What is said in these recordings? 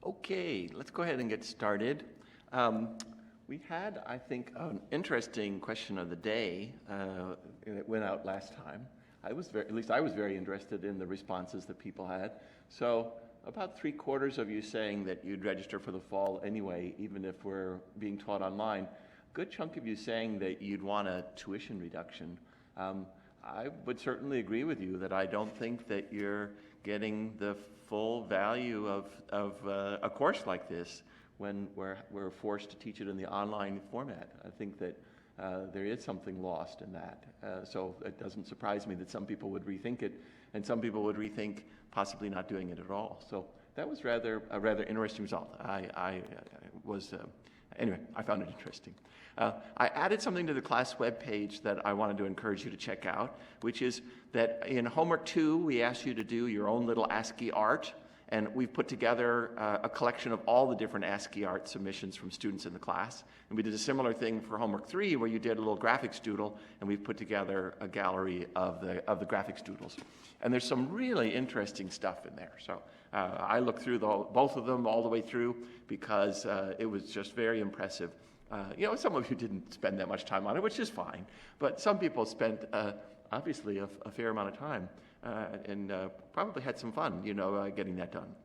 Okay, let's go ahead and get started. We had, I think, an interesting question of the day that went out last time. At least I was very interested in the responses that people had. So about 3/4 of you saying that you'd register for the fall anyway, even if we're being taught online. Good chunk of you saying that you'd want a tuition reduction. I would certainly agree with you that I don't think that you're getting the full value of a course like this when we're forced to teach it in the online format. I think that there is something lost in that. So it doesn't surprise me that some people would rethink it, and some people would rethink possibly not doing it at all. So that was a rather interesting result. Anyway, I found it interesting. I added something to the class webpage that I wanted to encourage you to check out, which is that in homework 2, we asked you to do your own little ASCII art, and we've put together a collection of all the different ASCII art submissions from students in the class. And we did a similar thing for homework 3, where you did a little graphics doodle, and we've put together a gallery of the graphics doodles. And there's some really interesting stuff in there. So I looked through both of them all the way through because it was just very impressive. Some of you didn't spend that much time on it, which is fine. But some people spent, obviously, a fair amount of time and probably had some fun, getting that done.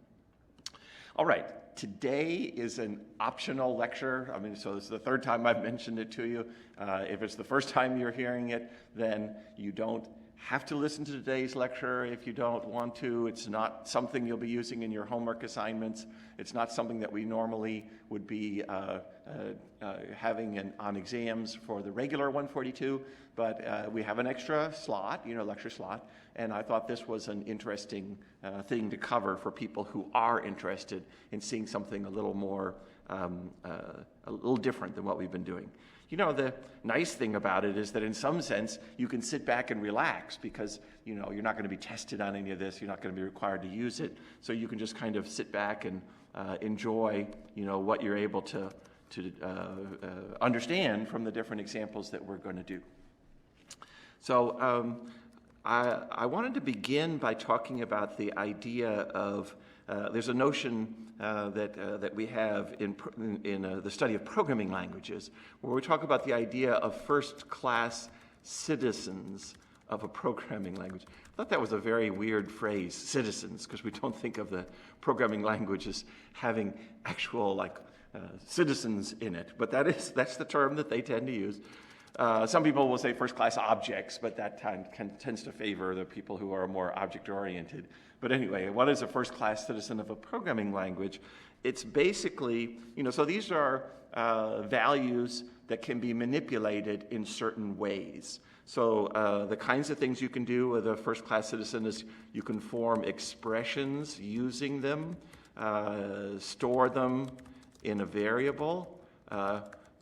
All right, today is an optional lecture. So this is the third time I've mentioned it to you. If it's the first time you're hearing it, then you don't have to listen to today's lecture if you don't want to. It's not something you'll be using in your homework assignments. It's not something that we normally would be having on exams for the regular 142, but we have an extra slot, lecture slot, and I thought this was an interesting thing to cover for people who are interested in seeing something a little more, a little different than what we've been doing. The nice thing about it is that in some sense, you can sit back and relax because, you're not going to be tested on any of this. You're not going to be required to use it. So you can just kind of sit back and enjoy, what you're able to understand from the different examples that we're going to do. So I wanted to begin by talking about the idea of there's a notion that we have in the study of programming languages, where we talk about the idea of first-class citizens of a programming language. I thought that was a very weird phrase, citizens, because we don't think of the programming language as having actual citizens in it. But that's the term that they tend to use. Some people will say first-class objects, but that tends to favor the people who are more object-oriented. But anyway, what is a first-class citizen of a programming language? It's basically, so these are values that can be manipulated in certain ways. So the kinds of things you can do with a first-class citizen is you can form expressions using them, store them in a variable,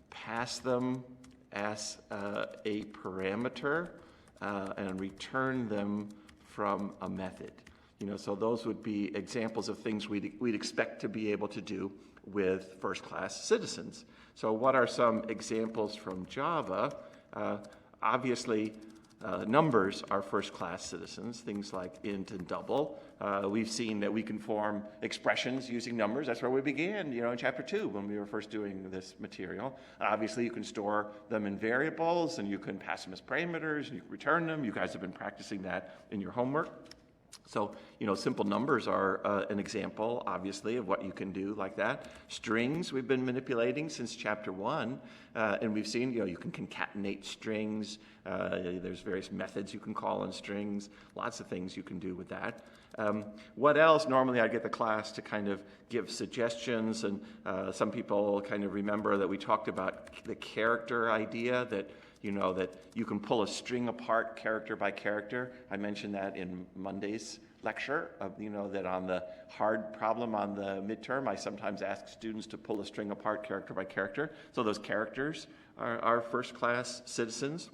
pass them as a parameter, and return them from a method. So those would be examples of things we'd expect to be able to do with first-class citizens. So what are some examples from Java? Obviously, numbers are first-class citizens, things like int and double. We've seen that we can form expressions using numbers. That's where we began, in chapter 2 when we were first doing this material. Obviously, you can store them in variables, and you can pass them as parameters, and you can return them. You guys have been practicing that in your homework. So, simple numbers are an example, obviously, of what you can do like that. Strings we've been manipulating since chapter 1, and we've seen, you can concatenate strings. There's various methods you can call on strings, lots of things you can do with that. What else? Normally I get the class to kind of give suggestions, and some people kind of remember that we talked about the character idea, that that you can pull a string apart character by character. I mentioned that in Monday's lecture, that on the hard problem on the midterm, I sometimes ask students to pull a string apart character by character. So those characters are first-class citizens.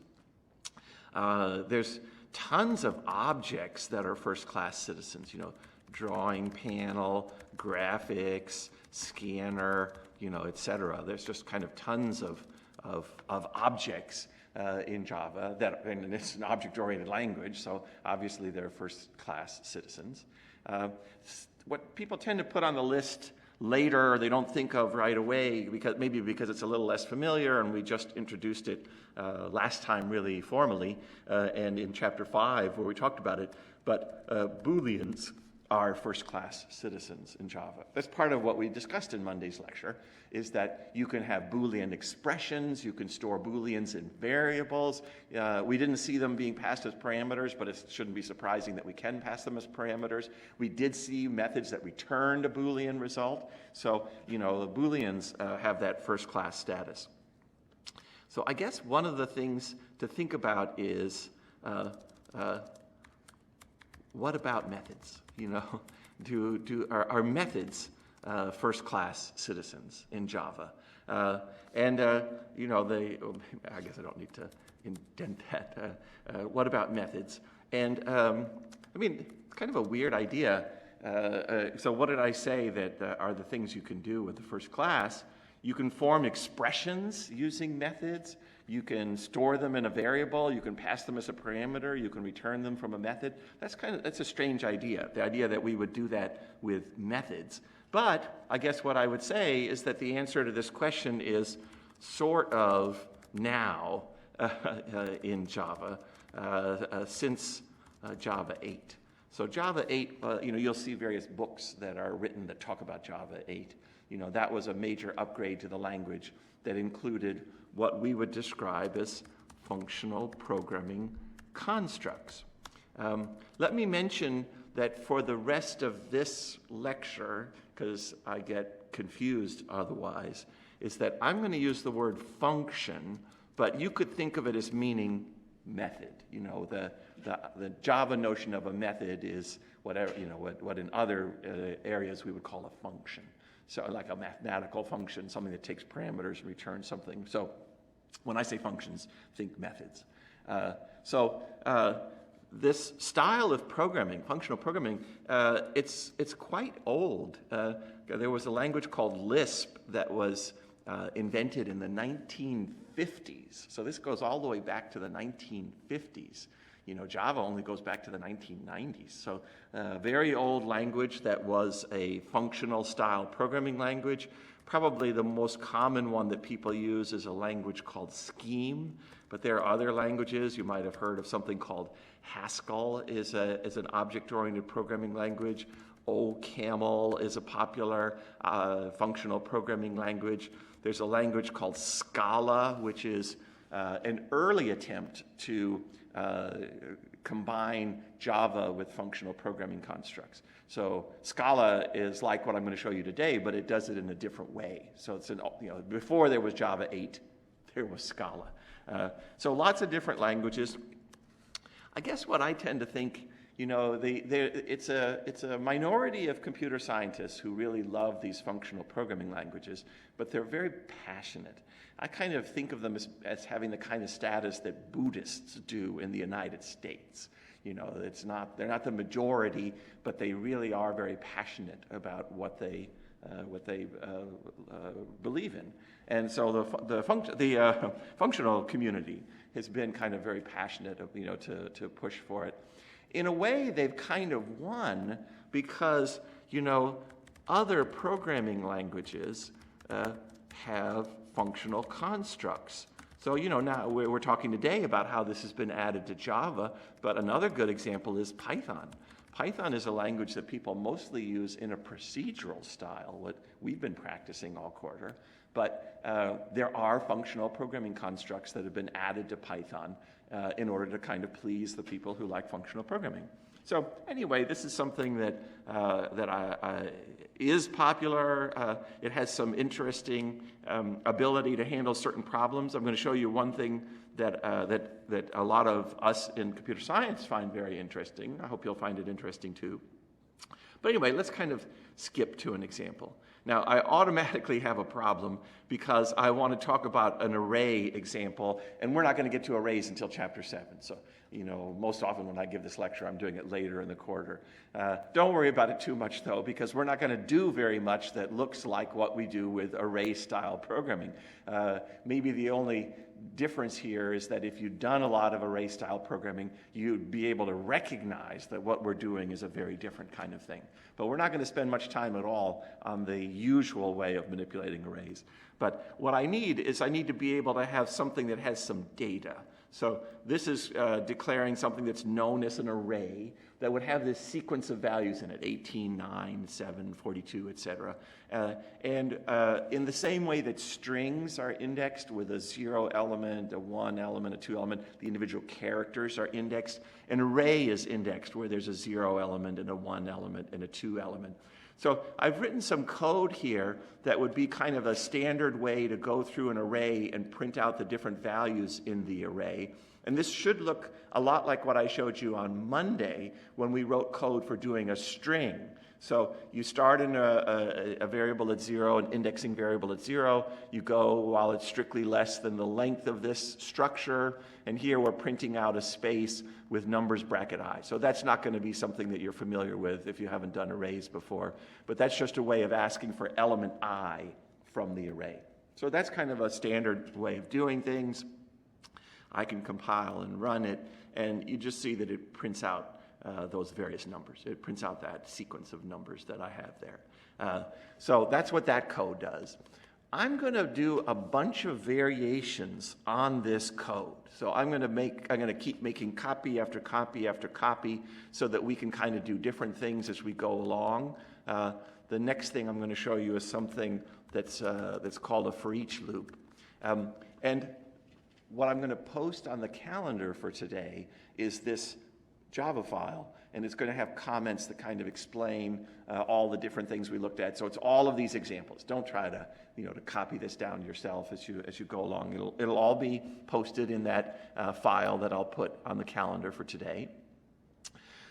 There's tons of objects that are first-class citizens, drawing panel, graphics, scanner, etc. There's just kind of tons of objects in Java, and it's an object-oriented language, so obviously they're first-class citizens. What people tend to put on the list later they don't think of right away, because it's a little less familiar, and we just introduced it last time really formally, and in chapter 5 where we talked about it. But Booleans are first-class citizens in Java. That's part of what we discussed in Monday's lecture, is that you can have Boolean expressions, you can store Booleans in variables. We didn't see them being passed as parameters, but it shouldn't be surprising that we can pass them as parameters. We did see methods that returned a Boolean result. So, the Booleans have that first-class status. So I guess one of the things to think about is, what about methods? Are methods first-class citizens in Java? I guess I don't need to indent that. What about methods? And it's kind of a weird idea. So what did I say that are the things you can do with the first class? You can form expressions using methods. You can store them in a variable. You can pass them as a parameter. You can return them from a method. That's a strange idea, the idea that we would do that with methods. But I guess what I would say is that the answer to this question is sort of now in Java since Java 8. So Java 8, you'll see various books that are written that talk about Java 8. That was a major upgrade to the language that included what we would describe as functional programming constructs. Let me mention that for the rest of this lecture, because I get confused otherwise, is that I'm going to use the word function, but you could think of it as meaning method. The Java notion of a method is whatever, what in other areas we would call a function. So like a mathematical function, something that takes parameters and returns something. So when I say functions, think methods. This style of programming, functional programming, it's quite old. There was a language called Lisp that was invented in the 1950s. So this goes all the way back to the 1950s. Java only goes back to the 1990s. So very old language that was a functional style programming language. Probably the most common one that people use is a language called Scheme, but there are other languages. You might have heard of something called Haskell is an object-oriented programming language. OCaml is a popular functional programming language. There's a language called Scala, which is an early attempt to combine Java with functional programming constructs. So Scala is like what I'm going to show you today, but it does it in a different way. So it's before there was Java 8, there was Scala. So lots of different languages. I guess what I tend to think, it's a minority of computer scientists who really love these functional programming languages, but they're very passionate. I kind of think of them as having the kind of status that Buddhists do in the United States. They're not the majority, but they really are very passionate about what they believe in. And so the functional community has been kind of very passionate, to push for it. In a way, they've kind of won because, other programming languages have functional constructs. So, now we're talking today about how this has been added to Java, but another good example is Python. Python is a language that people mostly use in a procedural style, what we've been practicing all quarter, but there are functional programming constructs that have been added to Python in order to kind of please the people who like functional programming. So anyway, this is something that is popular. It has some interesting ability to handle certain problems. I'm going to show you one thing that a lot of us in computer science find very interesting. I hope you'll find it interesting too. But anyway, let's kind of skip to an example. Now, I automatically have a problem because I want to talk about an array example, and we're not going to get to arrays until chapter 7. So, most often when I give this lecture, I'm doing it later in the quarter. Don't worry about it too much, though, because we're not going to do very much that looks like what we do with array-style programming. Maybe the only difference here is that if you've done a lot of array-style programming, you'd be able to recognize that what we're doing is a very different kind of thing. But we're not going to spend much time at all on the usual way of manipulating arrays. But what I need to be able to have something that has some data. So this is declaring something that's known as an array that would have this sequence of values in it, 18, 9, 7, 42, etc. And in the same way that strings are indexed with a 0 element, a 1 element, a 2 element, the individual characters are indexed. An array is indexed where there's a 0 element and a 1 element and a 2 element. So I've written some code here that would be kind of a standard way to go through an array and print out the different values in the array. And this should look a lot like what I showed you on Monday when we wrote code for doing a string. So you start in a variable at 0, an indexing variable at 0. You go while it's strictly less than the length of this structure. And here we're printing out a space with numbers bracket I. So that's not going to be something that you're familiar with if you haven't done arrays before. But that's just a way of asking for element I from the array. So that's kind of a standard way of doing things. I can compile and run it, and you just see that it prints out those various numbers. It prints out that sequence of numbers that I have there. So that's what that code does. I'm going to do a bunch of variations on this code. So I'm going to keep making copy after copy after copy so that we can kind of do different things as we go along. The next thing I'm going to show you is something that's called a for each loop. And what I'm going to post on the calendar for today is this Java file, and it's going to have comments that kind of explain all the different things we looked at. So it's all of these examples. Don't try to copy this down yourself as you go along. It'll all be posted in that file that I'll put on the calendar for today.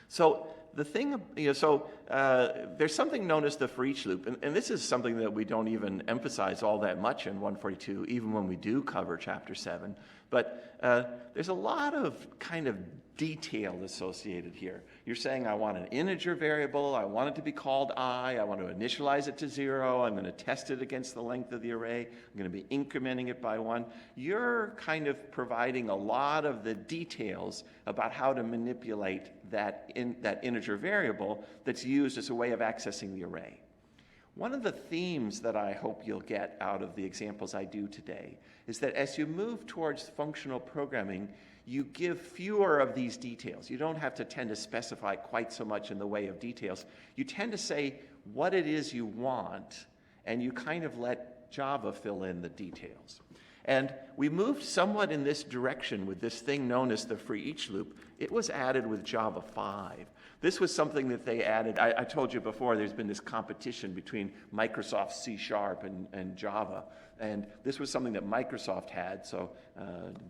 So the thing, there's something known as the for each loop, and this is something that we don't even emphasize all that much in 142, even when we do cover Chapter 7. But there's a lot of kind of detail associated here. You're saying, I want an integer variable, I want it to be called I want to initialize it to 0, I'm going to test it against the length of the array, I'm going to be incrementing it by 1. You're kind of providing a lot of the details about how to manipulate that integer variable that's used as a way of accessing the array. One of the themes that I hope you'll get out of the examples I do today is that as you move towards functional programming, you give fewer of these details. You don't have to tend to specify quite so much in the way of details. You tend to say what it is you want, and you kind of let Java fill in the details. And we moved somewhat in this direction with this thing known as the for each loop. It was added with Java 5. This was something that they added. I told you before there's been this competition between Microsoft C# and Java. And this was something that Microsoft had, so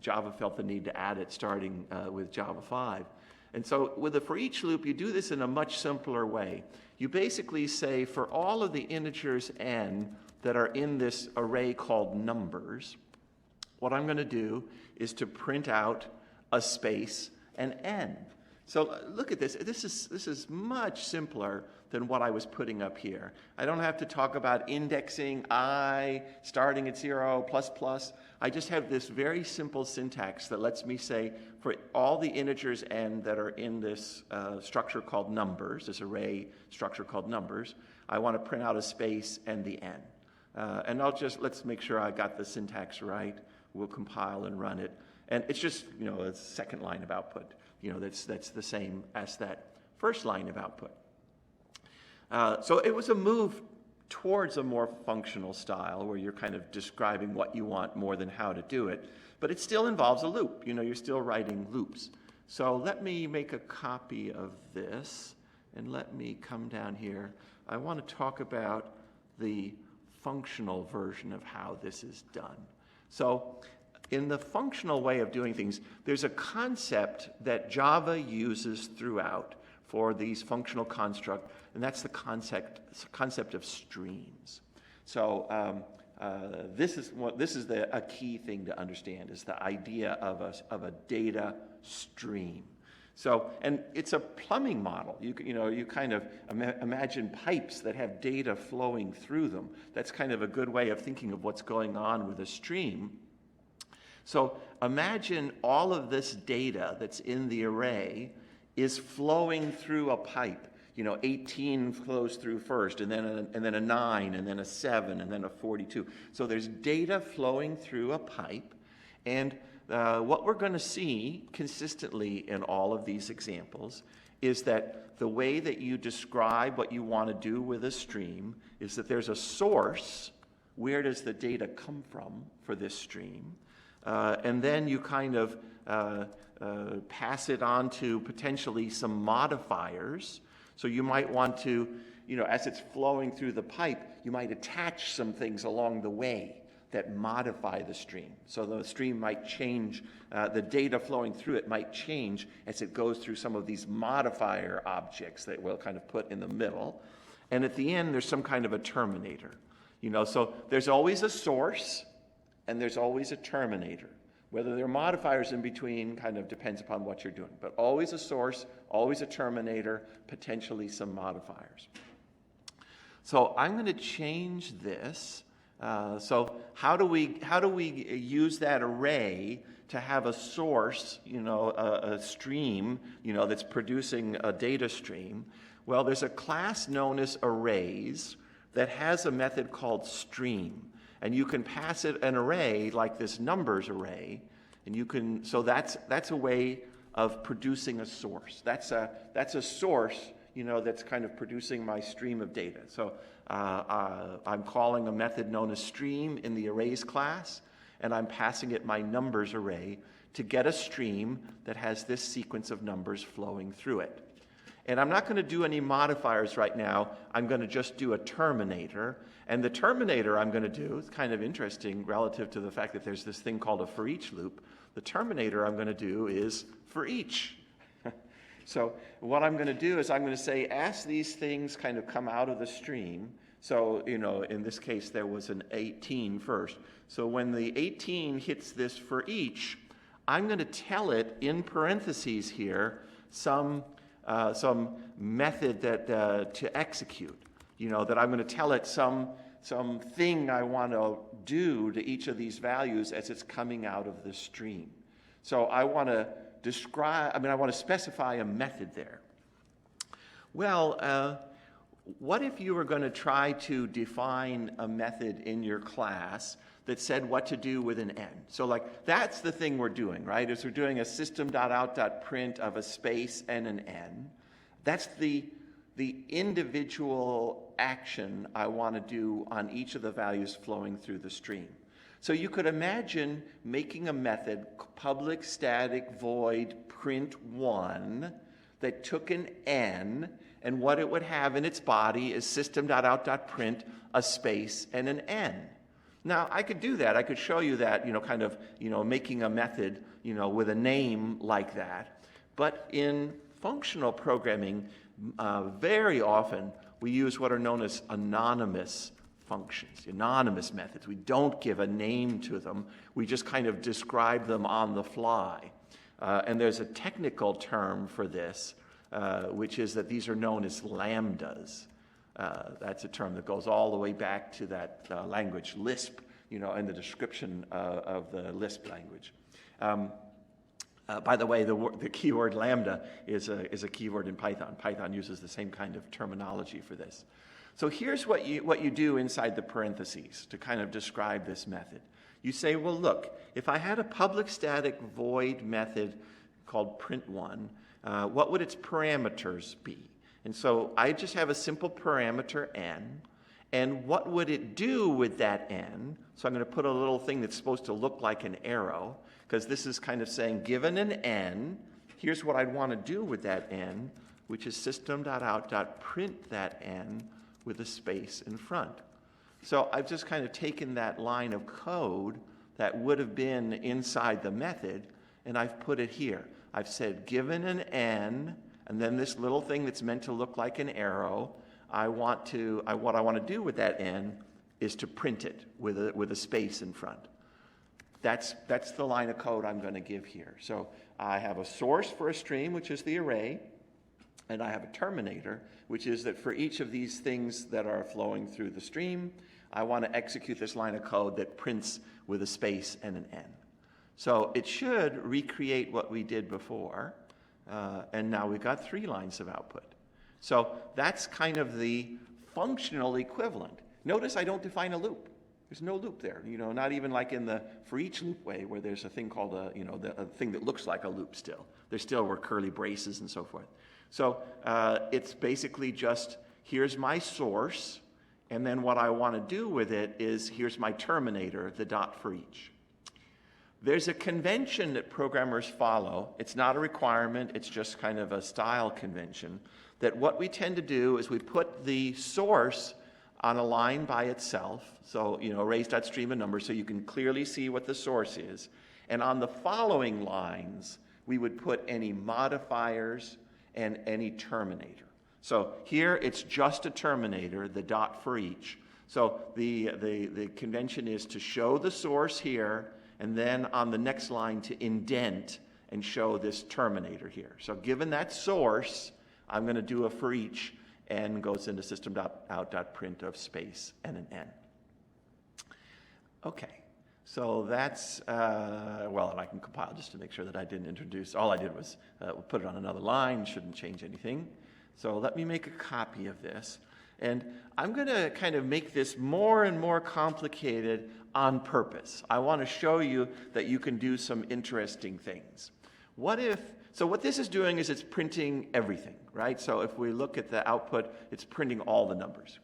Java felt the need to add it starting with Java 5. And so with the for each loop, you do this in a much simpler way. You basically say for all of the integers n that are in this array called numbers, what I'm going to do is to print out a space and n. So look at this. This is much simpler than what I was putting up here. I don't have to talk about indexing I, starting at 0, plus plus. I just have this very simple syntax that lets me say for all the integers n that are in this structure called numbers, this array structure called numbers, I want to print out a space and the n. And let's make sure I got the syntax right. We'll compile and run it. And it's just, a second line of output. That's the same as that first line of output. So it was a move towards a more functional style where you're kind of describing what you want more than how to do it. But it still involves a loop. You're still writing loops. So let me make a copy of this, and let me come down here. I want to talk about the functional version of how this is done. So in the functional way of doing things, there's a concept that Java uses throughout for these functional constructs, and that's the concept of streams. So this is a key thing to understand, is the idea of a data stream. So, and it's a plumbing model. You kind of imagine pipes that have data flowing through them. That's kind of a good way of thinking of what's going on with a stream. So imagine all of this data that's in the array is flowing through a pipe. 18 flows through first, and then a 9, and then a 7, and then a 42. So there's data flowing through a pipe, and what we're going to see consistently in all of these examples is that the way that you describe what you want to do with a stream is that there's a source. Where does the data come from for this stream? And then you kind of pass it on to potentially some modifiers. So you might want to, as it's flowing through the pipe, you might attach some things along the way that modify the stream. So the stream might change, the data flowing through it might change as it goes through some of these modifier objects that we'll kind of put in the middle. And at the end, there's some kind of a terminator. So there's always a source and there's always a terminator. Whether there are modifiers in between kind of depends upon what you're doing, but always a source, always a terminator, potentially some modifiers. So I'm going to change this. So how do we use that array to have a source, a stream, that's producing a data stream? Well, there's a class known as arrays that has a method called stream. And you can pass it an array like this numbers array, and so that's a way of producing a source. That's a source, that's kind of producing my stream of data. So I'm calling a method known as stream in the arrays class, and I'm passing it my numbers array to get a stream that has this sequence of numbers flowing through it. And I'm not going to do any modifiers right now. I'm going to just do a terminator. And the terminator I'm going to do, it's kind of interesting relative to the fact that there's this thing called a for each loop. The terminator I'm going to do is for each. So what I'm going to do is I'm going to say, as these things kind of come out of the stream, so, in this case, there was an 18 first. So when the 18 hits this for each, I'm going to tell it in parentheses here some method that to execute, that I'm going to tell it some thing I want to do to each of these values as it's coming out of the stream. So I want to specify a method there. Well, what if you were going to try to define a method in your class that said what to do with an n? So that's the thing we're doing, right? Is we're doing a system.out.print of a space and an n. That's the individual action I want to do on each of the values flowing through the stream. So you could imagine making a method, public static void print1, that took an n, and what it would have in its body is system.out.print a space and an n. Now, I could do that. I could show you that, making a method, with a name like that. But in functional programming, very often we use what are known as anonymous functions, anonymous methods. We don't give a name to them. We just kind of describe them on the fly. And there's a technical term for this, which is that these are known as lambdas. That's a term that goes all the way back to that language, Lisp, in the description of the Lisp language. By the way, the keyword lambda is a keyword in Python. Python uses the same kind of terminology for this. So here's what you do inside the parentheses to kind of describe this method. You say, well, look, if I had a public static void method called print1, what would its parameters be? And so I just have a simple parameter n, and what would it do with that n? So I'm going to put a little thing that's supposed to look like an arrow, because this is kind of saying, given an n, here's what I'd want to do with that n, which is system.out.print that n with a space in front. So I've just kind of taken that line of code that would have been inside the method, and I've put it here. I've said, given an n, and then this little thing that's meant to look like an arrow, what I want to do with that n is to print it with a space in front. That's the line of code I'm going to give here. So I have a source for a stream, which is the array, and I have a terminator, which is that for each of these things that are flowing through the stream, I want to execute this line of code that prints with a space and an n. So it should recreate what we did before, and now we've got 3 lines of output. So that's kind of the functional equivalent. Notice I don't define a loop. There's no loop there, not even like in the for each loop way where there's a thing called a thing that looks like a loop still. There still were curly braces and so forth. So it's basically just, here's my source, and then what I want to do with it is, here's my terminator, the dot for each. There's a convention that programmers follow. It's not a requirement, it's just kind of a style convention, that what we tend to do is we put the source on a line by itself, so, arrays.stream of numbers, so you can clearly see what the source is. And on the following lines, we would put any modifiers and any terminator. So here it's just a terminator, the dot for each. So the convention is to show the source here, and then on the next line to indent and show this terminator here. So given that source, I'm going to do a for each, n goes into system.out.print of space and an n. Okay, so that's, well, and I can compile just to make sure that I didn't introduce, all I did was put it on another line, shouldn't change anything. So let me make a copy of this. And I'm going to kind of make this more and more complicated on purpose. I want to show you that you can do some interesting things. So what this is doing is it's printing everything, right? So if we look at the output, it's printing all the numbers.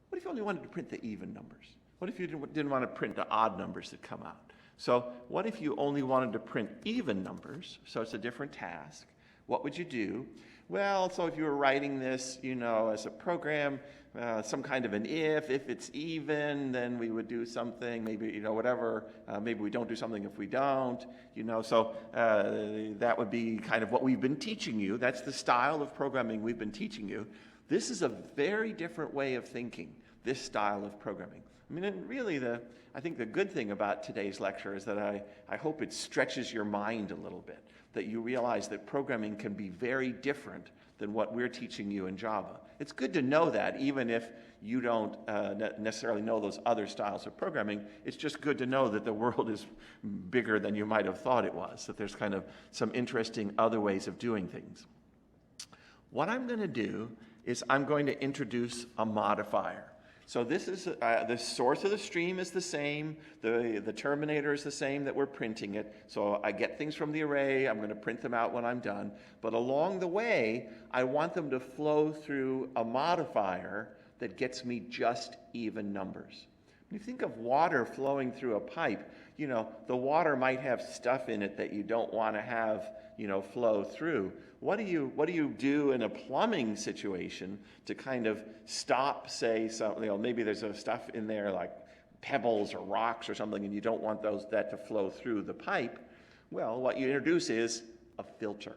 What if you only wanted to print the even numbers? What if you didn't want to print the odd numbers that come out? So what if you only wanted to print even numbers? So it's a different task. What would you do? Well, so if you were writing this, as a program, some kind of an if it's even, then we would do something, maybe, whatever, maybe we don't do something if we don't, so that would be kind of what we've been teaching you. That's the style of programming we've been teaching you. This is a very different way of thinking, this style of programming. I mean, and really, I think the good thing about today's lecture is that I hope it stretches your mind a little bit, that you realize that programming can be very different than what we're teaching you in Java. It's good to know that, even if you don't necessarily know those other styles of programming. It's just good to know that the world is bigger than you might have thought it was, that there's kind of some interesting other ways of doing things. What I'm going to do is I'm going to introduce a modifier. So this is the source of the stream is the same, the terminator is the same that we're printing it. So I get things from the array, I'm going to print them out when I'm done. But along the way, I want them to flow through a modifier that gets me just even numbers. When you think of water flowing through a pipe, the water might have stuff in it that you don't want to have, flow through. What do you do in a plumbing situation to kind of stop, say, maybe there's stuff in there like pebbles or rocks or something, and you don't want that to flow through the pipe? Well, what you introduce is a filter.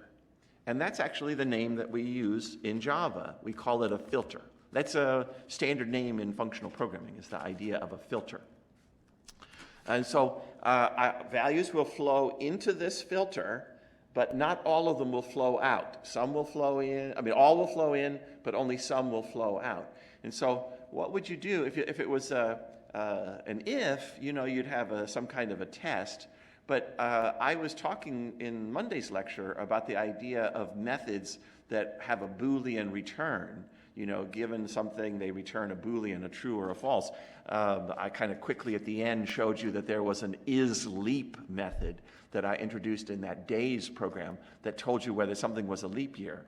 And that's actually the name that we use in Java. We call it a filter. That's a standard name in functional programming, is the idea of a filter. And so values will flow into this filter, but not all of them will flow out. Some will flow in, all will flow in, but only some will flow out. And so what would you do if it was an if, you'd have some kind of a test. But I was talking in Monday's lecture about the idea of methods that have a Boolean return. Given something, they return a Boolean, a true or a false. I kind of quickly at the end showed you that there was an isLeap method that I introduced in that days program that told you whether something was a leap year.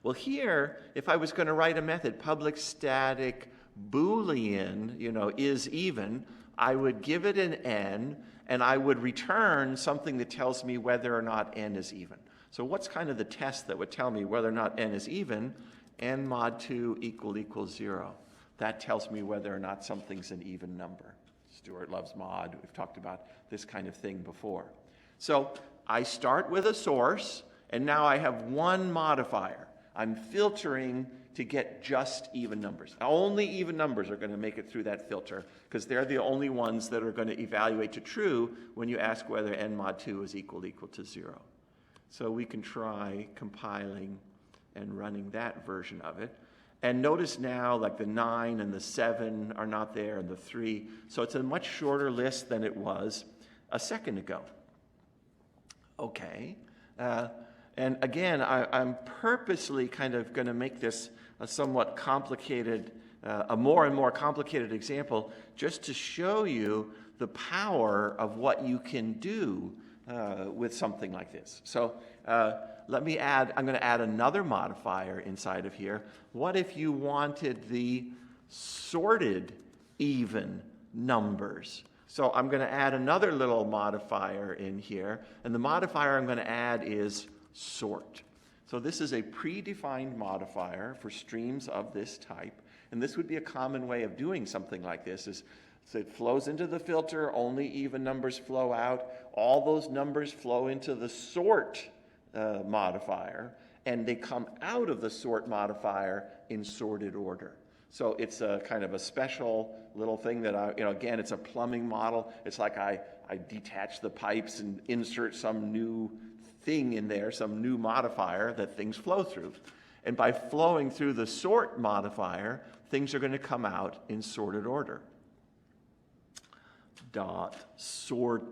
Well, here, if I was going to write a method, public static Boolean, is even, I would give it an n, and I would return something that tells me whether or not n is even. So what's kind of the test that would tell me whether or not n is even? N mod 2 equals 0. That tells me whether or not something's an even number. Stuart loves mod. We've talked about this kind of thing before. So I start with a source, and now I have one modifier. I'm filtering to get just even numbers. Only even numbers are going to make it through that filter, because they're the only ones that are going to evaluate to true when you ask whether n mod 2 is equal to 0. So we can try compiling and running that version of it. And notice now, like the 9 and the 7 are not there, and the 3. So it's a much shorter list than it was. a second ago. Okay. And again, I'm purposely kind of going to make this a somewhat complicated, a more and more complicated example, just to show you the power of what you can do with something like this. So I'm going to add another modifier inside of here. What if you wanted the sorted even numbers? So I'm going to add another little modifier in here, and the modifier I'm going to add is sort. So this is a predefined modifier for streams of this type, and this would be a common way of doing something like this. So it flows into the filter, only even numbers flow out. All those numbers flow into the sort modifier, and they come out of the sort modifier in sorted order. So it's a kind of a special little thing that again, it's a plumbing model. It's like I detach the pipes and insert some new thing in there, some new modifier that things flow through. And by flowing through the sort modifier, things are going to come out in sorted order. Dot sorted.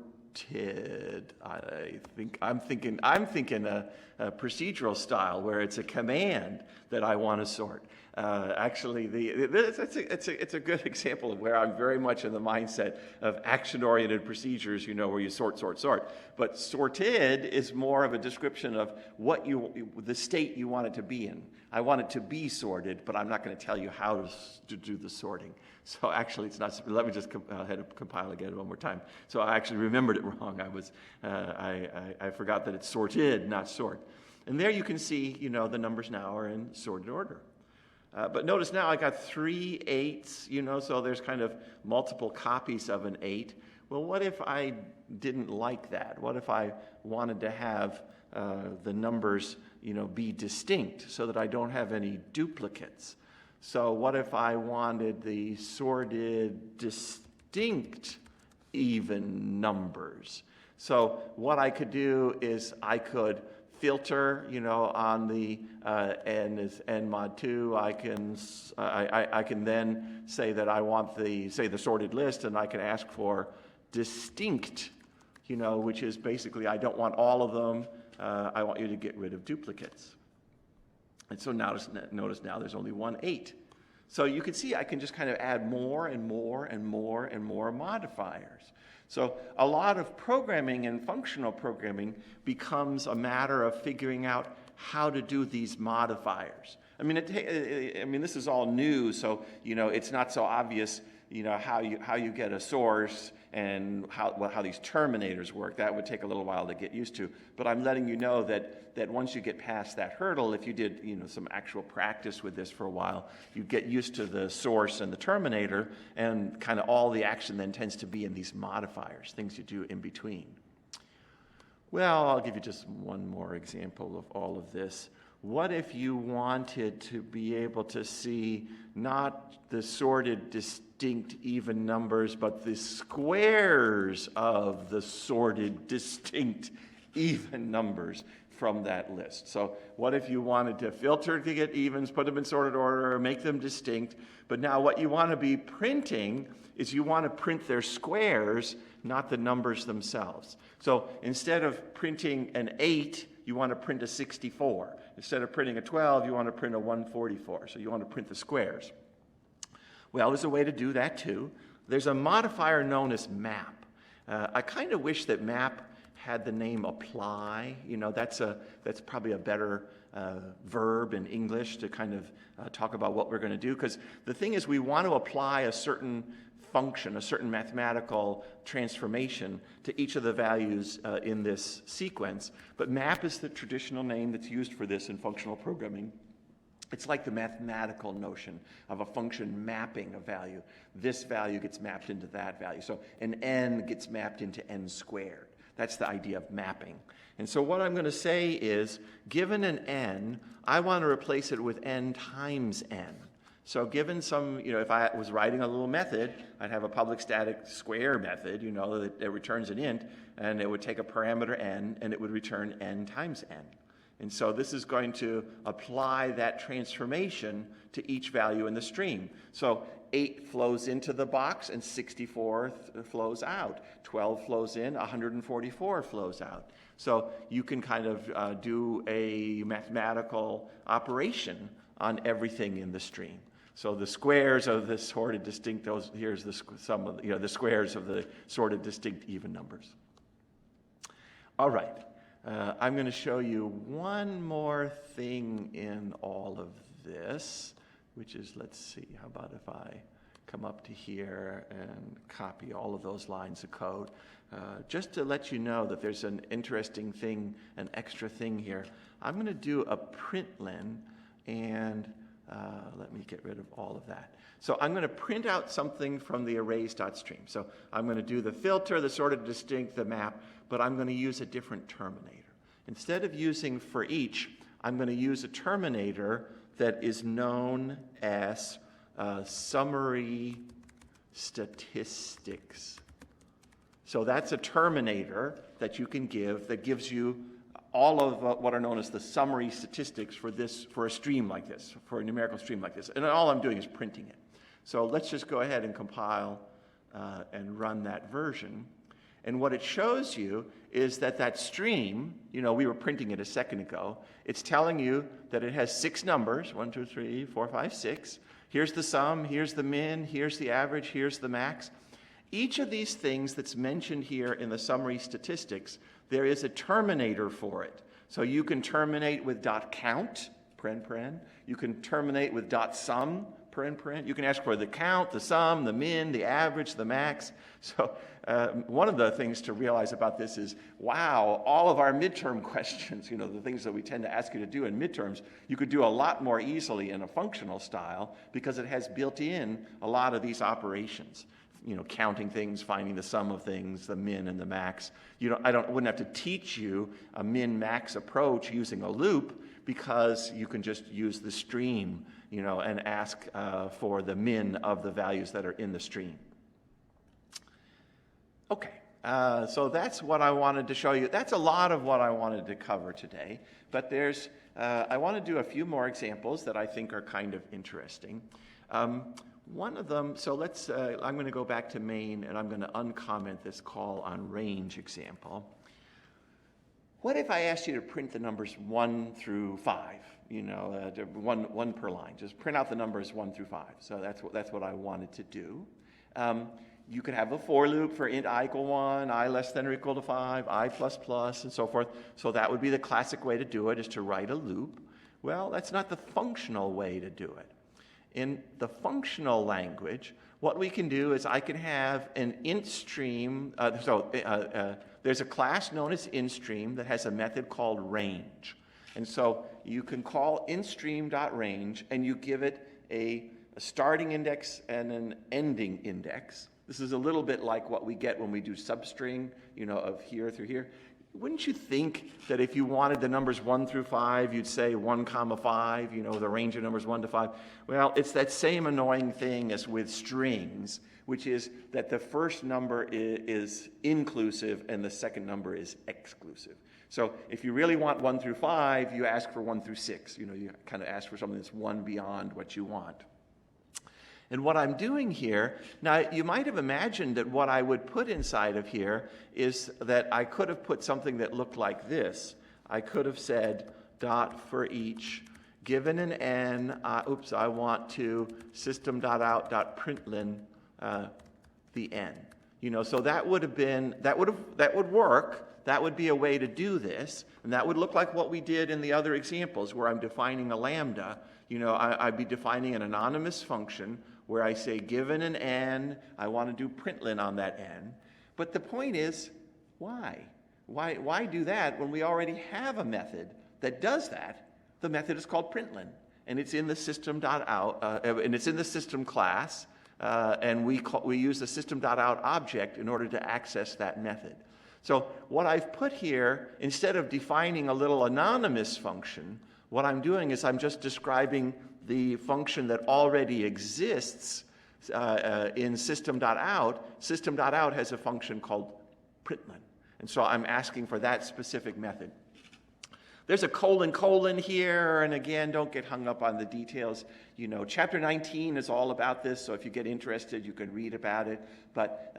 I'm thinking a procedural style where it's a command that I want to sort. Actually, it's a good example of where I'm very much in the mindset of action-oriented procedures, where you sort. But sorted is more of a description of the state you want it to be in. I want it to be sorted, but I'm not going to tell you how to do the sorting. So actually, it's not. Let me just compile again one more time. So I actually remembered it wrong. I forgot that it's sorted, not sort. And there you can see, the numbers now are in sorted order. But notice now I got 3 8s, so there's kind of multiple copies of an 8. Well, what if I didn't like that? What if I wanted to have the numbers, be distinct so that I don't have any duplicates? So what if I wanted the sorted distinct even numbers? So what I could do is I could filter, on the n is n mod 2. I can then say that I want the sorted list, and I can ask for distinct, which is basically I don't want all of them. I want you to get rid of duplicates. And so notice now there's only 1 8. So you can see I can just kind of add more and more and more and more modifiers. So a lot of programming and functional programming becomes a matter of figuring out how to do these modifiers. I mean, this is all new, so it's not so obvious, how you get a source and how these terminators work. That would take a little while to get used to. But I'm letting you know that once you get past that hurdle, if you did some actual practice with this for a while, you get used to the source and the terminator, and kind of all the action then tends to be in these modifiers, things you do in between. Well, I'll give you just one more example of all of this. What if you wanted to be able to see not the sorted distinct even numbers, but the squares of the sorted distinct even numbers from that list? So what if you wanted to filter to get evens, put them in sorted order, make them distinct, but now what you want to be printing is you want to print their squares, not the numbers themselves. So instead of printing an 8, you want to print a 64. Instead of printing a 12, you want to print a 144. So you want to print the squares. Well, there's a way to do that too. There's a modifier known as map. I kind of wish that map had the name apply. That's probably a better verb in English to kind of talk about what we're going to do. Because the thing is, we want to apply a certain function, a certain mathematical transformation to each of the values in this sequence. But map is the traditional name that's used for this in functional programming. It's like the mathematical notion of a function mapping a value. This value gets mapped into that value. So an n gets mapped into n squared. That's the idea of mapping. And so what I'm going to say is, given an n, I want to replace it with n times n. So given some, if I was writing a little method, I'd have a public static square method, that returns an int, and it would take a parameter n, and it would return n times n. And so this is going to apply that transformation to each value in the stream. So 8 flows into the box and 64 flows out. 12 flows in, 144 flows out. So you can kind of do a mathematical operation on everything in the stream. So the squares of the sorted distinct, here's the sum of the squares of the sorted distinct even numbers. All right. I'm going to show you one more thing in all of this, which is, let's see, how about if I come up to here and copy all of those lines of code, just to let you know that there's an interesting thing, an extra thing here. I'm going to do a println, and let me get rid of all of that. So I'm going to print out something from the arrays.stream. So I'm going to do the filter, the sorted distinct, the map, but I'm going to use a different terminator. Instead of using for each, I'm going to use a terminator that is known as summary statistics. So that's a terminator that you can give that gives you all of what are known as the summary statistics for a stream like this, for a numerical stream like this. And all I'm doing is printing it. So let's just go ahead and compile and run that version. And what it shows you is that stream, we were printing it a second ago, it's telling you that it has 6 numbers, 1, 2, 3, 4, 5, 6. Here's the sum, here's the min, here's the average, here's the max. Each of these things that's mentioned here in the summary statistics, there is a terminator for it. So you can terminate with .count, paren, paren. You can terminate with .sum, paren, paren. You can ask for the count, the sum, the min, the average, the max. So one of the things to realize about this is, wow, all of our midterm questions, the things that we tend to ask you to do in midterms, you could do a lot more easily in a functional style because it has built in a lot of these operations. Counting things, finding the sum of things, the min and the max. I wouldn't have to teach you a min-max approach using a loop because you can just use the stream, and ask for the min of the values that are in the stream. Okay, so that's what I wanted to show you. That's a lot of what I wanted to cover today, but I want to do a few more examples that I think are kind of interesting. One of them, so I'm going to go back to main and I'm going to uncomment this call on range example. What if I asked you to print the numbers 1 through 5, one per line, just print out the numbers 1 through 5. So that's what I wanted to do. You could have a for loop for int I equal 1, I less than or equal to 5, I plus plus, and so forth. So that would be the classic way to do it, is to write a loop. Well, that's not the functional way to do it. In the functional language, what we can do is I can have an int stream. There's a class known as instream that has a method called range. And so you can call instream.range and you give it a starting index and an ending index. This is a little bit like what we get when we do substring, of here through here. Wouldn't you think that if you wanted the numbers 1 through 5, you'd say 1, 5, the range of numbers 1 to 5? Well, it's that same annoying thing as with strings, which is that the first number is inclusive and the second number is exclusive. So if you really want 1 through 5, you ask for 1 through 6. You kind of ask for something that's one beyond what you want. And what I'm doing here, now you might have imagined that what I would put inside of here is that I could have put something that looked like this. I could have said dot for each, given an n, I want to system.out.println the n. So that would work. That would be a way to do this, and that would look like what we did in the other examples where I'm defining a lambda. I'd be defining an anonymous function where I say, given an n, I want to do println on that n. But the point is, why? Why do that when we already have a method that does that? The method is called println, and it's in the system.out, and it's in the system class, and we use the system.out object in order to access that method. So what I've put here, instead of defining a little anonymous function, what I'm doing is I'm just describing the function that already exists in system.out. System.out has a function called println. And so I'm asking for that specific method. There's a colon here, and again, don't get hung up on the details. You know, chapter 19 is all about this, so if you get interested, you can read about it. But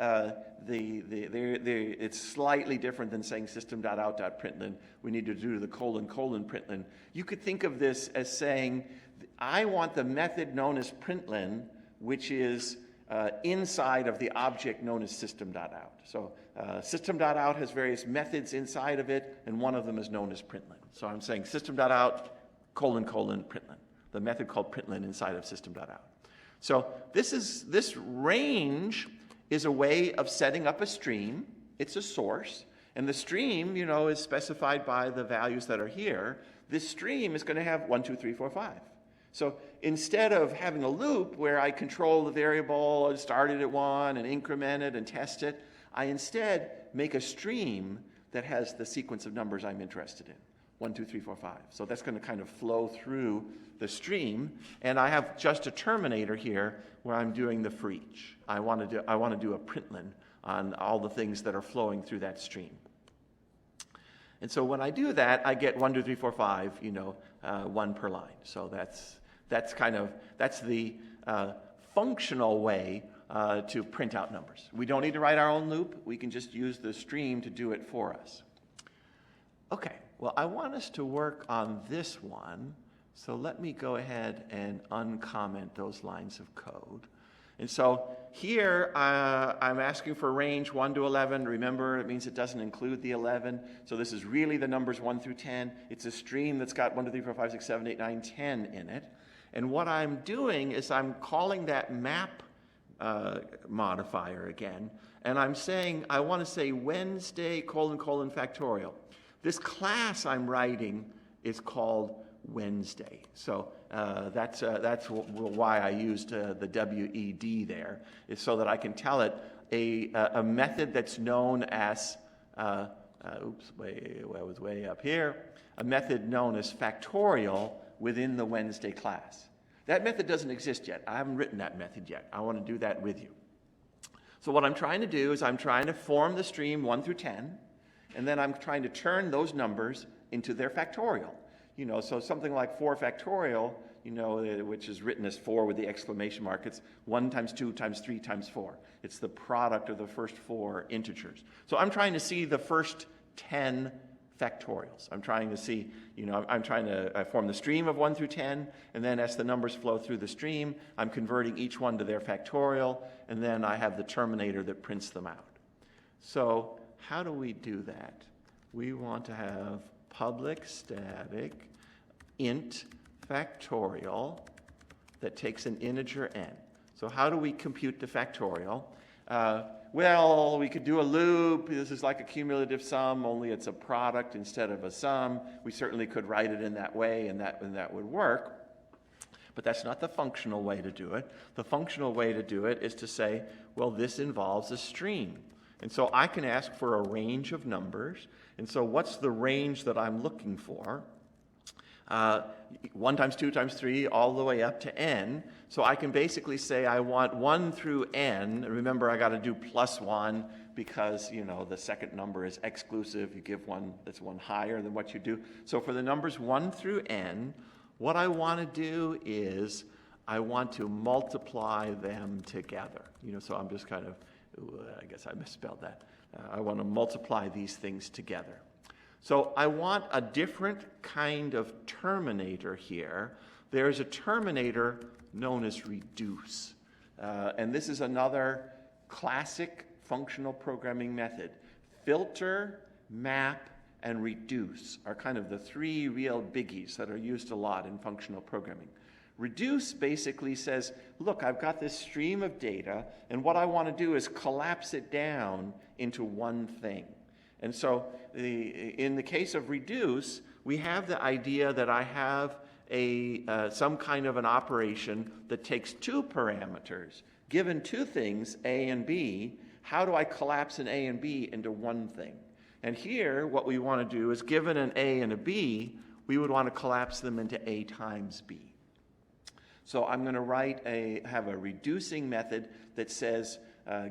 it's slightly different than saying system.out.println. We need to do the colon println. You could think of this as saying, I want the method known as println, which is inside of the object known as system.out. So system.out has various methods inside of it, and one of them is known as println. So I'm saying system.out, colon, println, the method called println inside of system.out. So this range is a way of setting up a stream. It's a source, and the stream, you know, is specified by the values that are here. This stream is going to have 1, 2, 3, 4, 5. So instead of having a loop where I control the variable and start it at 1 and increment it and test it, I instead make a stream that has the sequence of numbers I'm interested in. 1, 2, 3, 4, 5. So that's going to kind of flow through the stream, and I have just a terminator here where I'm doing the for each. I want to do a println on all the things that are flowing through that stream. And so when I do that, I get 1, 2, 3, 4, 5, you know, 1 per line. So that's the functional way to print out numbers. We don't need to write our own loop. We can just use the stream to do it for us. Okay, well, I want us to work on this one. So let me go ahead and uncomment those lines of code. And so here I'm asking for range 1 to 11. Remember, it means it doesn't include the 11. So this is really the numbers 1 through 10. It's a stream that's got 1, 2, 3, 4, 5, 6, 7, 8, 9, 10 in it. And what I'm doing is I'm calling that map modifier again. And I'm saying, I want to say Wednesday, colon, factorial. This class I'm writing is called Wednesday. So that's why I used the WED there, is so that I can tell it a method that's known as, I was way up here, a method known as Factorial within the Wednesday class. That method doesn't exist yet. I haven't written that method yet. I want to do that with you. So what I'm trying to do is I'm trying to form the stream 1 through 10, and then I'm trying to turn those numbers into their factorial. You know, so something like 4 factorial, you know, which is written as 4 with the exclamation mark, it's 1 times 2 times 3 times 4. It's the product of the first 4 integers. So I'm trying to see the first 10 factorials. I'm trying to see, you know, I'm trying to form the stream of 1 through 10, and then as the numbers flow through the stream, I'm converting each one to their factorial, and then I have the terminator that prints them out. So how do we do that? We want to have public static int factorial that takes an integer n. So how do we compute the factorial? Well, we could do a loop. This is like a cumulative sum, only it's a product instead of a sum. We certainly could write it in that way, and that would work. But that's not the functional way to do it. The functional way to do it is to say, well, this involves a stream. And so I can ask for a range of numbers. And so what's the range that I'm looking for? 1 times 2 times 3 all the way up to n. So I can basically say I want 1 through n. Remember, I got to do plus 1 because, you know, the second number is exclusive. You give one that's 1 higher than what you do. So for the numbers 1 through n, what I want to do is I want to multiply them together. You know, so I'm just kind of, I guess I misspelled that. I want to multiply these things together. So I want a different kind of terminator here. There's a terminator known as reduce. And this is another classic functional programming method. Filter, map, and reduce are kind of the 3 real biggies that are used a lot in functional programming. Reduce basically says, look, I've got this stream of data, and what I want to do is collapse it down into one thing. And so in the case of reduce, we have the idea that I have some kind of an operation that takes 2 parameters. Given 2 things, A and B, how do I collapse an A and B into one thing? And here, what we want to do is, given an A and a B, we would want to collapse them into A times B. So I'm going to have a reducing method that says,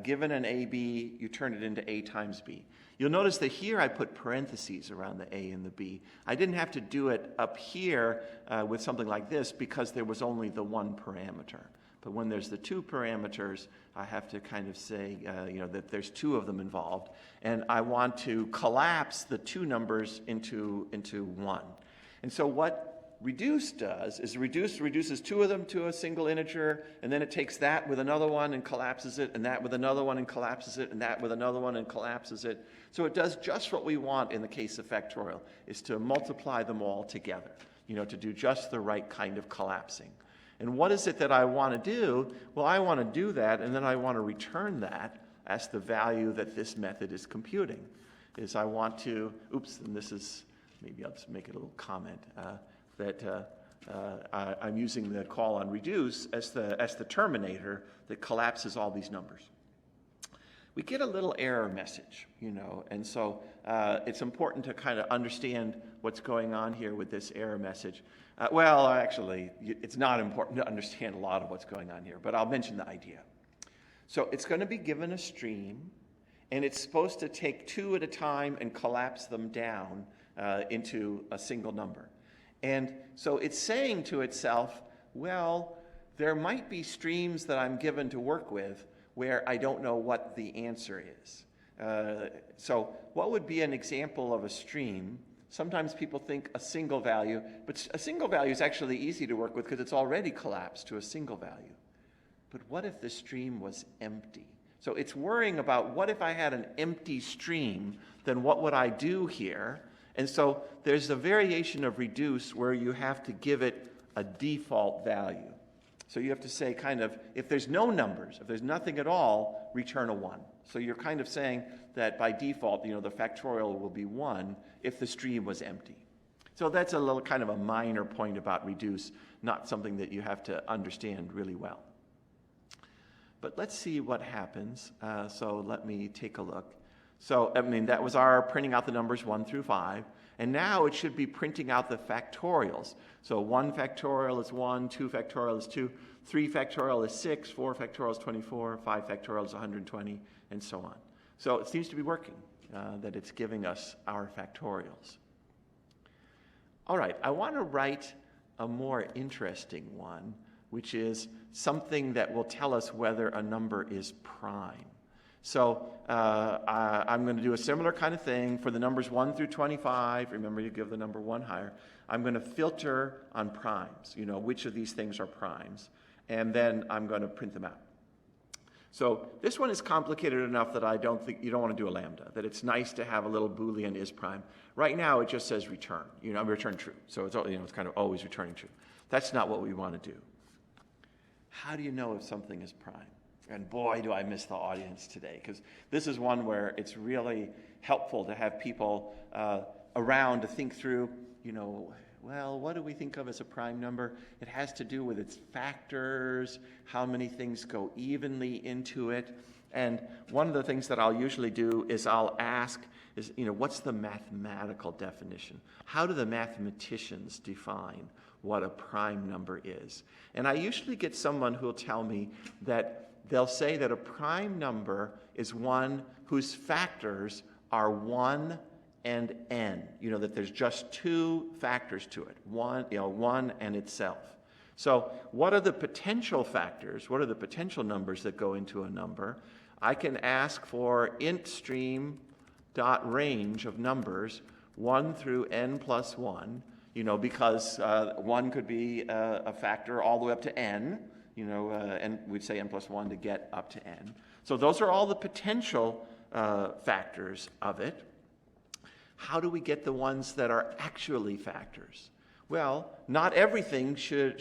given an AB, you turn it into A times B. You'll notice that here I put parentheses around the A and the B. I didn't have to do it up here with something like this because there was only the one parameter. But when there's the two parameters, I have to kind of say that there's two of them involved. And I want to collapse the two numbers into one. And so what reduce does is reduces two of them to a single integer, and then it takes that with another one and collapses it, and that with another one and collapses it, and that with another one and collapses it. So it does just what we want in the case of factorial, is to multiply them all together, to do just the right kind of collapsing. And what is it that I want to do? Well, I want to do that, and then I want to return that as the value that this method is computing. Is I want to, and this is, maybe I'll just make it a little comment, I'm using the call on reduce as the terminator that collapses all these numbers. We get a little error message, and so it's important to kind of understand what's going on here with this error message. Actually, it's not important to understand a lot of what's going on here, but I'll mention the idea. So it's going to be given a stream, and it's supposed to take two at a time and collapse them down into a single number. And so it's saying to itself, well, there might be streams that I'm given to work with where I don't know what the answer is. So what would be an example of a stream? Sometimes people think a single value, but a single value is actually easy to work with because it's already collapsed to a single value. But what if the stream was empty? So it's worrying about what if I had an empty stream, then what would I do here? And so there's a variation of reduce where you have to give it a default value. So you have to say kind of, if there's no numbers, if there's nothing at all, return a 1. So you're kind of saying that by default, the factorial will be 1 if the stream was empty. So that's a little kind of a minor point about reduce, not something that you have to understand really well. But let's see what happens. So let me take a look. So, that was our printing out the numbers 1 through 5. And now it should be printing out the factorials. So 1 factorial is 1, 2 factorial is 2, 3 factorial is 6, 4 factorial is 24, 5 factorial is 120, and so on. So it seems to be working, that it's giving us our factorials. All right, I want to write a more interesting one, which is something that will tell us whether a number is prime. So I'm going to do a similar kind of thing for the numbers 1 through 25. Remember, you give the number 1 higher. I'm going to filter on primes, which of these things are primes, and then I'm going to print them out. So this one is complicated enough that I don't think you don't want to do a lambda, that it's nice to have a little Boolean is prime. Right now, it just says return, return true. So it's, it's kind of always returning true. That's not what we want to do. How do you know if something is prime? And boy, do I miss the audience today, because this is one where it's really helpful to have people around to think through, well, what do we think of as a prime number? It has to do with its factors, how many things go evenly into it. And one of the things that I'll usually do is I'll ask, what's the mathematical definition? How do the mathematicians define what a prime number is? And I usually get someone who will tell me that they'll say that a prime number is one whose factors are 1 and n, that there's just two factors to it, one and itself. So what are the potential factors? What are the potential numbers that go into a number? I can ask for int stream dot range of numbers 1 through n plus 1, because 1 could be a factor all the way up to n, and we'd say n plus 1 to get up to n. So those are all the potential factors of it. How do we get the ones that are actually factors? Well, not everything should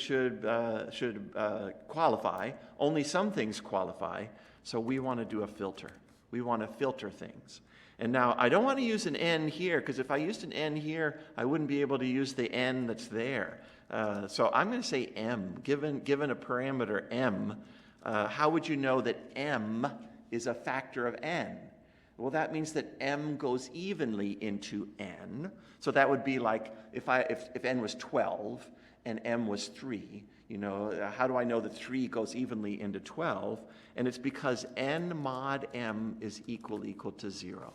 qualify. Only some things qualify. So we want to do a filter. We want to filter things. And now I don't want to use an n here, because if I used an n here, I wouldn't be able to use the n that's there. So I'm going to say m. Given a parameter m, how would you know that m is a factor of n? Well, that means that m goes evenly into n. So that would be like if n was 12 and m was 3. How do I know that 3 goes evenly into 12? And it's because n mod m is equal to 0.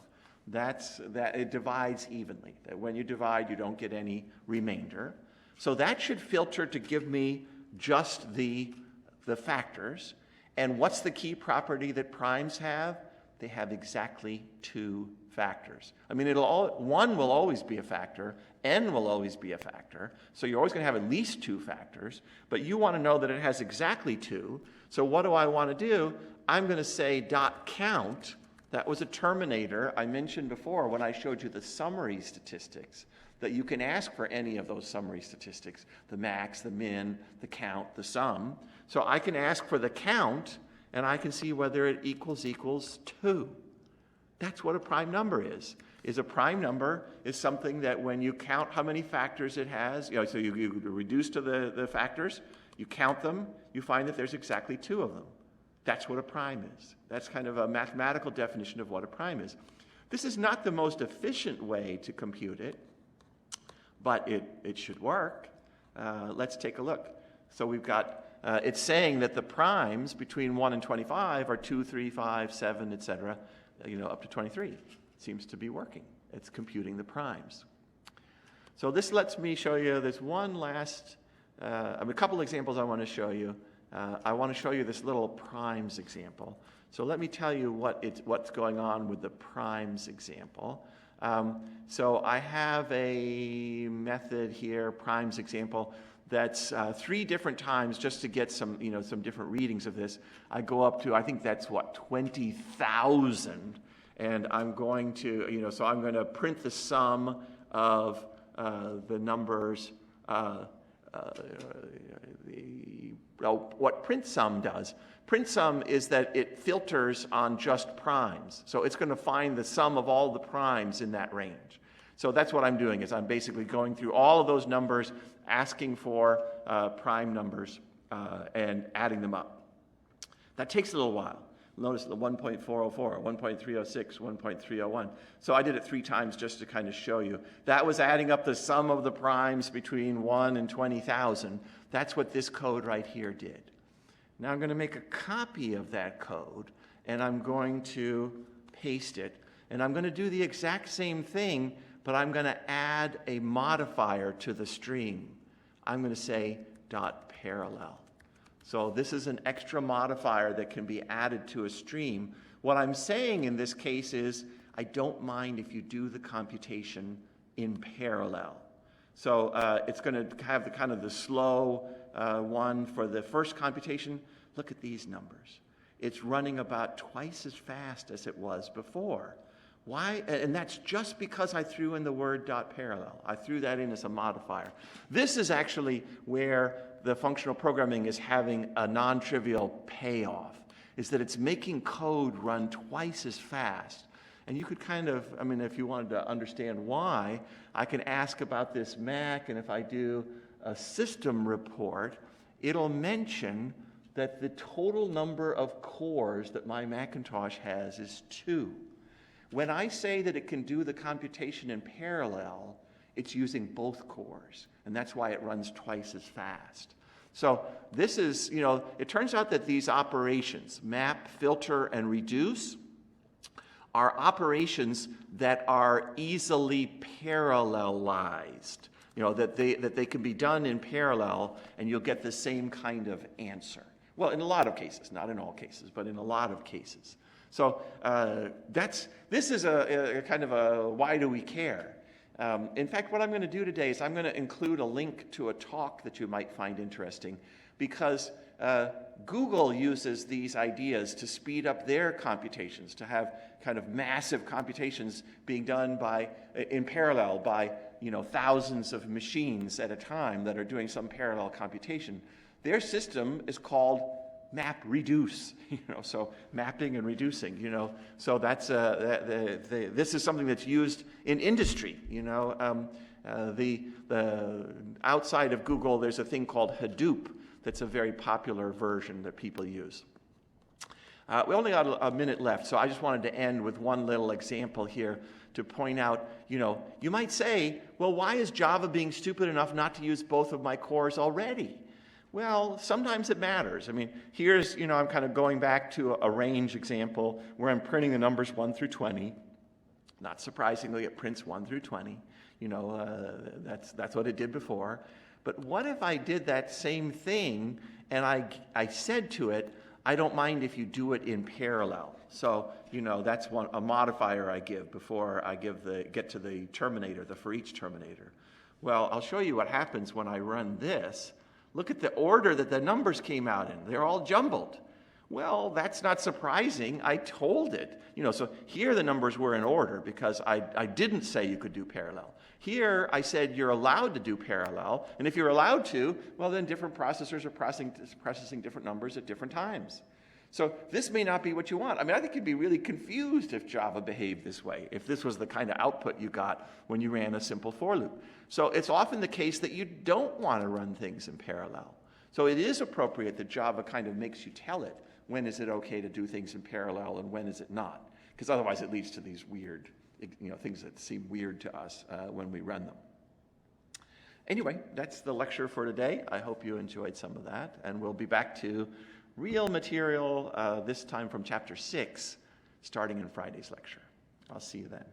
It divides evenly. That when you divide, you don't get any remainder. So that should filter to give me just the factors. And what's the key property that primes have? They have exactly 2 factors. I mean, 1 will always be a factor, n will always be a factor, so you're always going to have at least 2 factors, but you want to know that it has exactly 2. So what do I want to do? I'm going to say dot count. That was a terminator I mentioned before when I showed you the summary statistics, that you can ask for any of those summary statistics, the max, the min, the count, the sum. So I can ask for the count, and I can see whether it equals 2. That's what a prime number is. A prime number is something that when you count how many factors it has, so you reduce to the factors, you count them, you find that there's exactly 2 of them. That's what a prime is. That's kind of a mathematical definition of what a prime is. This is not the most efficient way to compute it, but it should work. Let's take a look. So we've got, it's saying that the primes between 1 and 25 are 2, 3, 5, 7, etc., up to 23. Seems to be working. It's computing the primes. So this lets me show you, there's one last, a couple examples I want to show you. I want to show you this little primes example. So let me tell you what's going on with the primes example. So I have a method here, primes example, that's 3 different times just to get some different readings of this. I go up to, I think that's 20,000, and I'm going to, so I'm going to print the sum of the numbers, what print sum does. Print sum is that it filters on just primes. So it's going to find the sum of all the primes in that range. So that's what I'm doing, is I'm basically going through all of those numbers, asking for prime numbers, and adding them up. That takes a little while. Notice the 1.404, 1.306, 1.301. So I did it 3 times just to kind of show you. That was adding up the sum of the primes between 1 and 20,000. That's what this code right here did. Now I'm going to make a copy of that code, and I'm going to paste it. And I'm going to do the exact same thing, but I'm going to add a modifier to the stream. I'm going to say dot parallel. So this is an extra modifier that can be added to a stream. What I'm saying in this case is I don't mind if you do the computation in parallel. So it's going to have the kind of the slow one for the first computation. Look at these numbers. It's running about twice as fast as it was before. Why? And that's just because I threw in the word dot parallel. I threw that in as a modifier. This is actually where the functional programming is having a non-trivial payoff, is that it's making code run twice as fast. And you could kind of, if you wanted to understand why, I can ask about this Mac, and if I do a system report, it'll mention that the total number of cores that my Macintosh has is 2. When I say that it can do the computation in parallel, it's using both cores, and that's why it runs twice as fast. So this is, it turns out that these operations, map, filter, and reduce, are operations that are easily parallelized. That they can be done in parallel, and you'll get the same kind of answer. Well, in a lot of cases, not in all cases, but in a lot of cases. So this is a kind of a why do we care? In fact, what I'm going to do today is I'm going to include a link to a talk that you might find interesting, because Google uses these ideas to speed up their computations, to have kind of massive computations being done in parallel by thousands of machines at a time that are doing some parallel computation. Their system is called map reduce, so mapping and reducing, so that's this is something that's used in industry, the outside of Google, there's a thing called Hadoop that's a very popular version that people use. We only got a minute left, so I just wanted to end with one little example here to point out, you might say, well, why is Java being stupid enough not to use both of my cores already? Well, sometimes it matters. I mean, here's, I'm kind of going back to a range example where I'm printing the numbers 1 through 20. Not surprisingly, it prints 1 through 20. That's what it did before. But what if I did that same thing and I said to it, I don't mind if you do it in parallel. So, that's a modifier I give before I get to the terminator, the for each terminator. Well, I'll show you what happens when I run this. Look at the order that the numbers came out in. They're all jumbled. Well, that's not surprising. I told it. So here the numbers were in order because I didn't say you could do parallel. Here I said you're allowed to do parallel, and if you're allowed to, well then different processors are processing different numbers at different times. So this may not be what you want. I mean, I think you'd be really confused if Java behaved this way, if this was the kind of output you got when you ran a simple for loop. So it's often the case that you don't want to run things in parallel. So it is appropriate that Java kind of makes you tell it when is it okay to do things in parallel and when is it not, because otherwise it leads to these weird, things that seem weird to us when we run them. Anyway, that's the lecture for today. I hope you enjoyed some of that, and we'll be back to real material, this time from chapter 6, starting in Friday's lecture. I'll see you then.